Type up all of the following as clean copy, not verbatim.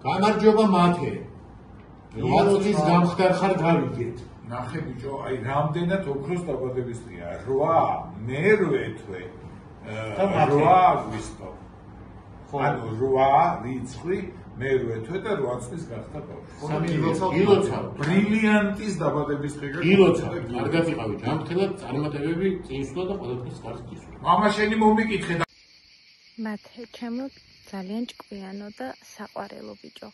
გამარჯობა მათე. როდის გამხდარ ხარ გავიგეთ. ნახე ბიჭო, აი რამდენად ოქროს დაბადების დღეა. 8 მერვე თვე. 8 აგვისტო. ანუ 8 რიცხვი მერვე თვე და 8 წლის გახდა ბავშვი. გილოცავ. ბრილიანტის დაბადების დღეა. გილოცავ. კარგად იყავი ჯანმრთელად წარმატებები წინსვლა და ყველაფერს კარგად გისურვ. მამა შენი მომიკითხე და მათე ჩემო ძალიან ჭკვიანო და საყვარელო ბიჭო.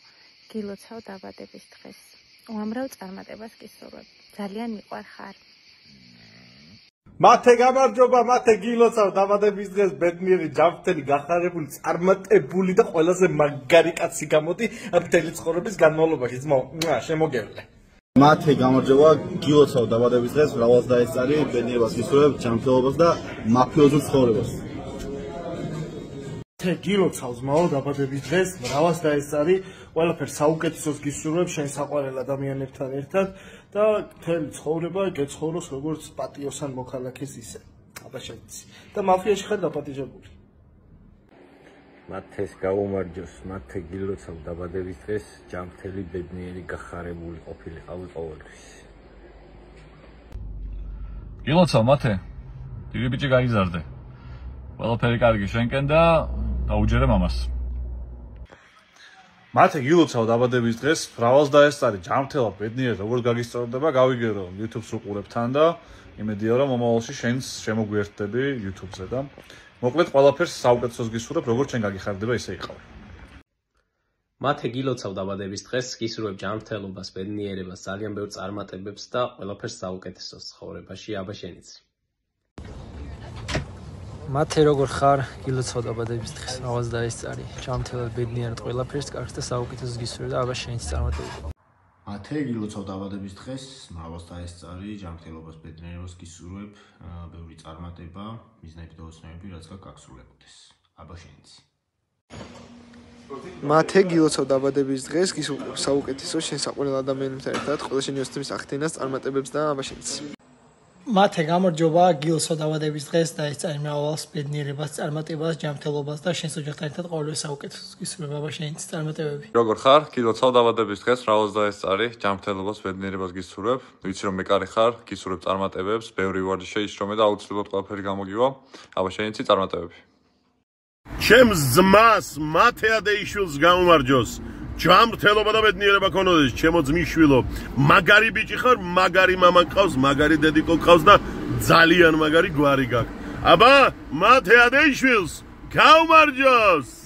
გილოცავ დაბადების დღეს. უამრავ წარმატებას გისურვებ. ძალიან მიყვარ ხარ. მათე გამარჯობა, მათე გილოცავ დაბადების დღეს ბედნიერი, ჯანმრთელი, გახარებული, წარმატებული და ყველაზე მაგარი კაცი გამოდი მთელი ცხოვრების განმავლობაში. ძმაო, შემოგევლე. მათე გამარჯობა, გილოცავ დაბადების დღეს, მრავალს დაესწარი, ბედნიერებას გისურვებ, ჯანმრთელობას და მაფიოზურ ცხოვრებას. გილოცავ ძმაო დაბადების დღეს, მრავალს დაესწარი, ყველაფერს საუკეთესოს გისურვებ შენ საყვარელ ადამიანებთან ერთად და მთელი ცხოვრება გეცხოვროს როგორც პატიოსან მოქალაქეს ისე. აბაშენცი. და მაფიაში ხარ დაპატიჟებული. მათეს გაუმარჯოს, მათე გილოცავ დაბადების დღეს, ჯანმრთელი, ბედნიერი, გახარებული ყოფილიყავი ყოველთვის. გილოცავ მათე, დიდი ბიჭი გაიზარდე. ყველაფერი კარგი შენკენ და დაუჯერე მამას. მათე გილოცავ დაბადების დღეს, მრავალს დაესწარი, ჯანმრთელად, ბედნიერად, როგორც გაგისწორდება, გავიგერო YouTube-ს უყურებთან და იმედია რომ მომავალში შენს შემოგვიერთდები YouTube-ზე და მოკლედ ყველაფერს საუკეთესოს გისურვებ, როგორც შენ გაგიხარდება, ისე იყავი. მათე გილოცავ დაბადების დღეს, გისურვებ ჯანმრთელობას, ბედნიერებას, ძალიან ბევრ წარმატებებს და ყველაფერს საუკეთესოს ცხოვრებაში. აბაშენიცი. მათე როგორ ხარ, გილოცავ დაბადების დღეს, მრავალს დაესწარი, ჯანმრთელად, ბედნიერად, ყველაფერს კარგს და საუკეთესოს გისურვებ და აბაშენიცი წარმატებები. მათე გილოცავ დაბადების დღეს, მრავალს დაესწარი, ჯანმრთელობას, ბედნიერებას გისურვებ, ბევრი წარმატება, მიზნები და ოცნებები, რაც გაგსრულებოდეს. აბაშენიცი. მათე გილოცავ დაბადების დღეს, გისურვებ საუკეთესოს შენ საყვარელ ადამიანებთან ერთად, ყველა შენი ოცნების აღდგენას, წარმატებებს და აბაშენიცი. მათე გამარჯობა, გილოცავ დაბადების დღეს დაესწარი მრავალს ბედნიერებას, წარმატებას, ჯანმრთელობას და შენს ოჯახთან ერთად ყოველთვის საუკეთესოს გისურვებ. აბაშენიცი წარმატებები. როგორ ხარ? გილოცავ დაბადების დღეს, მრავალს დაესწარი, ჯანმრთელობას, ბედნიერებას გისურვებ. ვიცი რომ მეკარი ხარ, გისურვებ წარმატებებს, ბევრი ვარჯიშ შეისწრომე და აუცილებლად ყველაფერი გამოგივა. აბაშენიცი წარმატებები. ჩემს ძმას, მათე ადეიშვილს გაუმარჯოს. ჯანმრთელობა და ბედნიერება ქონოდეს, ჩემო ძმისშვილო. მაგარი ბიჭი ხარ, მაგარი მამა გყავს, მაგარი დედიკო გყავს და ძალიან მაგარი გვარი გაქვს. აბა, მათე ადეიშვილს გაუმარჯოს.